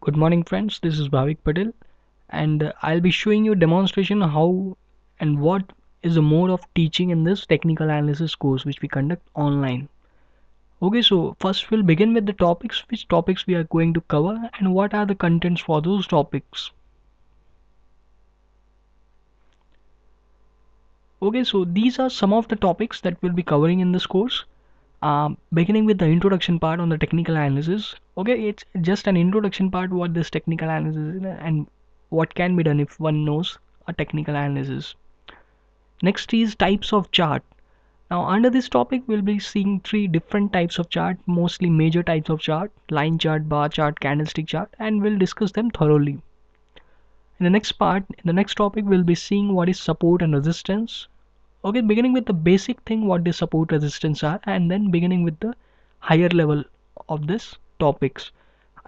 Good morning friends, this is Bhavik Patel and I'll be showing you a demonstration how and what is the mode of teaching in this technical analysis course which we conduct online. Okay, so first we'll begin with the topics, which topics we are going to cover and what are the contents for those topics. Okay, so these are some of the topics that we'll be covering in this course. Beginning with the introduction part on the technical analysis. Okay, it's just an introduction part what this technical analysis is and what can be done if one knows a technical analysis. Next is types of chart. Now under this topic we'll be seeing three different types of chart, mostly major types of chart: line chart, bar chart, candlestick chart, and we'll discuss them thoroughly. In the next part, in the next topic, we'll be seeing what is support and resistance. Okay, beginning with the basic thing what the support resistance are, and then beginning with the higher level of this topics,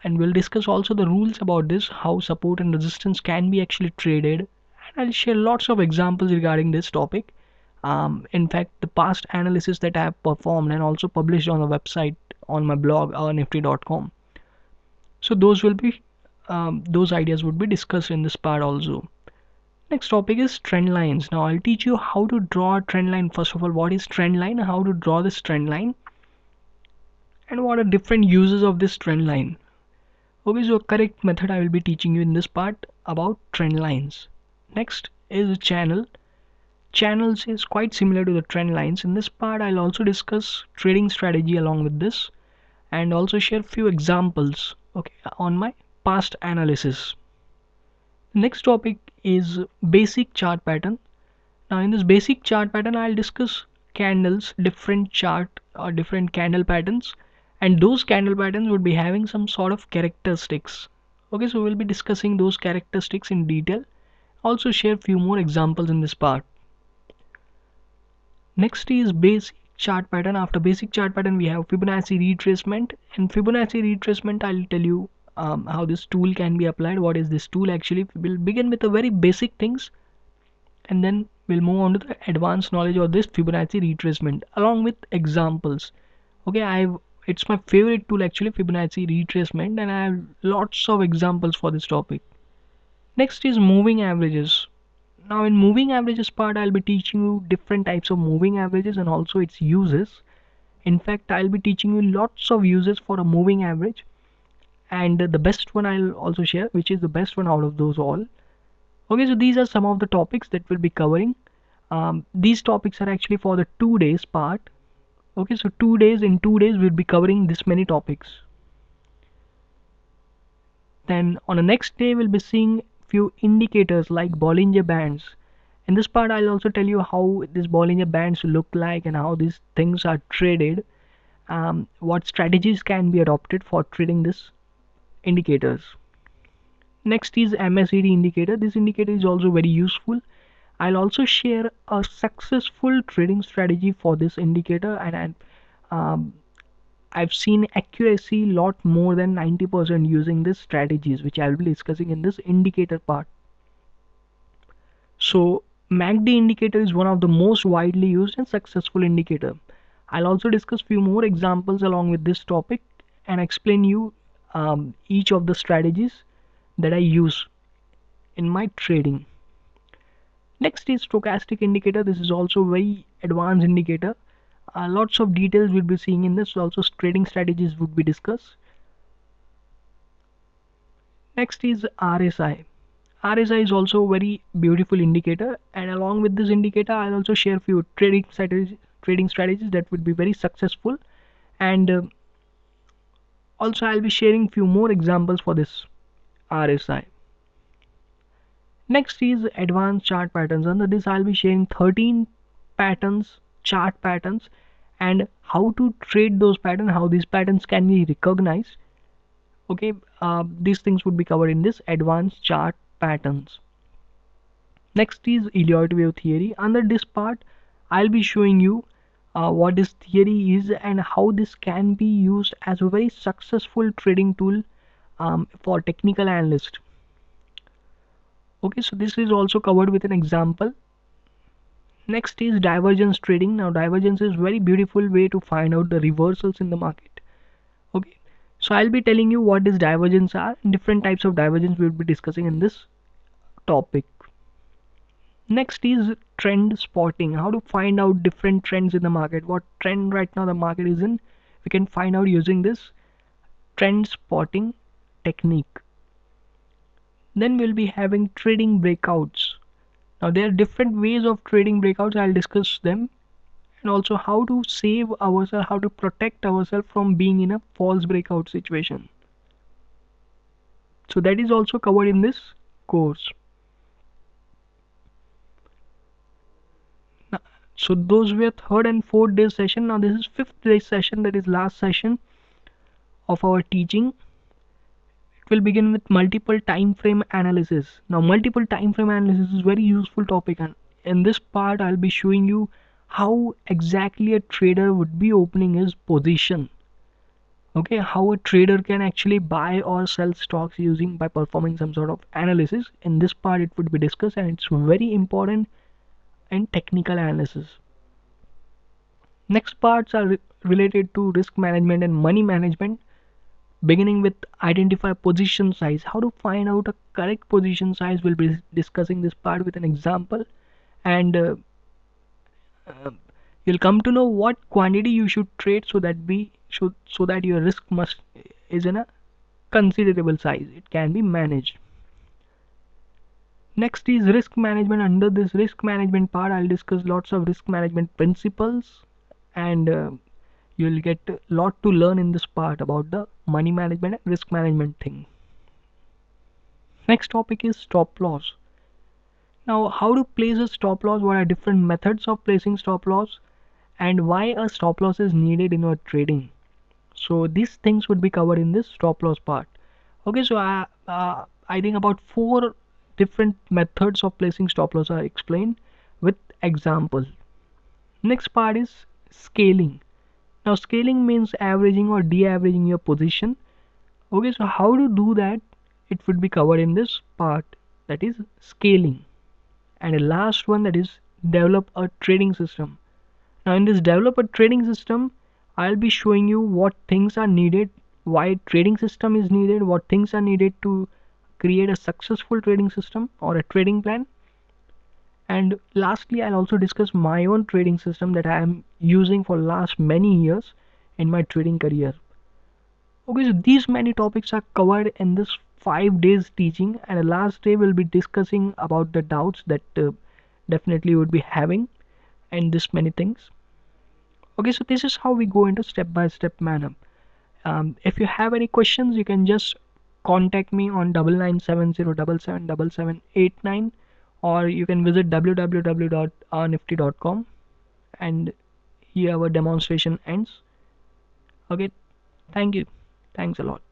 and we'll discuss also the rules about this, how support and resistance can be actually traded, and I'll share lots of examples regarding this topic. In fact, the past analysis that I have performed and also published on the website on my blog ournifty.com, so those ideas would be discussed in this part also. Next topic is trend lines. Now I'll teach you how to draw a trend line. First of all, what is trend line, how to draw this trend line, and what are different uses of this trend line. Okay, so correct method I will be teaching you in this part about trend lines. Next is channel. Channels is quite similar to the trend lines. In this part I'll also discuss trading strategy along with this and also share few examples, okay, on my past analysis. Next topic is basic chart pattern. Now in this basic chart pattern I'll discuss candles, different chart or different candle patterns, and those candle patterns would be having some sort of characteristics. Okay, so we'll be discussing those characteristics in detail, also share few more examples in this part. Next is basic chart pattern. After basic chart pattern we have Fibonacci retracement, and Fibonacci retracement I'll tell you how this tool can be applied. What is this tool actually? We'll begin with the very basic things and then we'll move on to the advanced knowledge of this Fibonacci retracement along with examples. Okay, it's my favorite tool actually, Fibonacci retracement, and I have lots of examples for this topic. Next is moving averages. Now in moving averages part I'll be teaching you different types of moving averages and also its uses. In fact, I'll be teaching you lots of uses for a moving average, and the best one I'll also share, which is the best one out of those all. Okay, so these are some of the topics that we'll be covering. These topics are actually for the 2 days part. Okay, so 2 days, in 2 days we'll be covering this many topics. Then on the next day we'll be seeing few indicators like Bollinger Bands. In this part I'll also tell you how these Bollinger Bands look like and how these things are traded, what strategies can be adopted for trading these indicators. Next is MACD indicator. This indicator is also very useful. I'll also share a successful trading strategy for this indicator, and I've seen accuracy lot more than 90% using these strategies, which I'll be discussing in this indicator part. So MACD indicator is one of the most widely used and successful indicator. I'll also discuss few more examples along with this topic and explain you each of the strategies that I use in my trading. Next is stochastic indicator. This is also very advanced indicator. Lots of details we'll be seeing in this. Also trading strategies would be discussed. Next is RSI. RSI is also a very beautiful indicator, and along with this indicator I'll also share few trading strategies that would be very successful, and also I'll be sharing few more examples for this RSI. Next is advanced chart patterns. Under this I'll be sharing 13 patterns, chart patterns, and how to trade those patterns, how these patterns can be recognized. Okay, these things would be covered in this advanced chart patterns. Next is Elliott wave theory. Under this part I'll be showing you what this theory is and how this can be used as a very successful trading tool for technical analysts. Okay, so this is also covered with an example. Next is divergence trading. Now divergence is very beautiful way to find out the reversals in the market. Okay, So I'll be telling you what these divergence are, different types of divergence we'll be discussing in this topic. Next is trend spotting. How to find out different trends in the market. What trend right now the market is in, we can find out using this trend spotting technique. Then we'll be having trading breakouts. Now there are different ways of trading breakouts. I'll discuss them, and also how to save ourselves, how to protect ourselves from being in a false breakout situation. So that is also covered in this course. Now, so those were third and fourth day session. Now this is fifth day session, that is last session of our teaching. It will begin with multiple time frame analysis. Now multiple time frame analysis is very useful topic, and in this part I'll be showing you how exactly a trader would be opening his position. Okay, how a trader can actually buy or sell stocks using by performing some sort of analysis. In this part it would be discussed, and it's very important in technical analysis. Next parts are related to risk management and money management, beginning with identify position size. How to find out a correct position size, we'll be discussing this part with an example, and uh, you'll come to know what quantity you should trade so that your risk must is in a considerable size, it can be managed. Next is risk management. Under this risk management part I'll discuss lots of risk management principles, and you'll get a lot to learn in this part about the money management and risk management thing. Next topic is stop loss. Now how to place a stop loss, what are different methods of placing stop loss, and why a stop loss is needed in our trading. So these things would be covered in this stop loss part. Okay, so I think about 4 different methods of placing stop loss are explained with example. Next part is scaling. Now scaling means averaging or de-averaging your position. Okay, so how to do that, it would be covered in this part, that is scaling. And the last one, that is develop a trading system. Now in this develop a trading system, I'll be showing you what things are needed, why trading system is needed, what things are needed to create a successful trading system or a trading plan. And lastly, I'll also discuss my own trading system that I am using for last many years in my trading career. Okay, so these many topics are covered in this 5 days teaching, and the last day we'll be discussing about the doubts that definitely would be having and this many things. Okay, so this is how we go into step-by-step manner. If you have any questions, you can just contact me on 9970777789, or you can visit www.rnifty.com, and here our demonstration ends. Okay, thank you. Thanks a lot.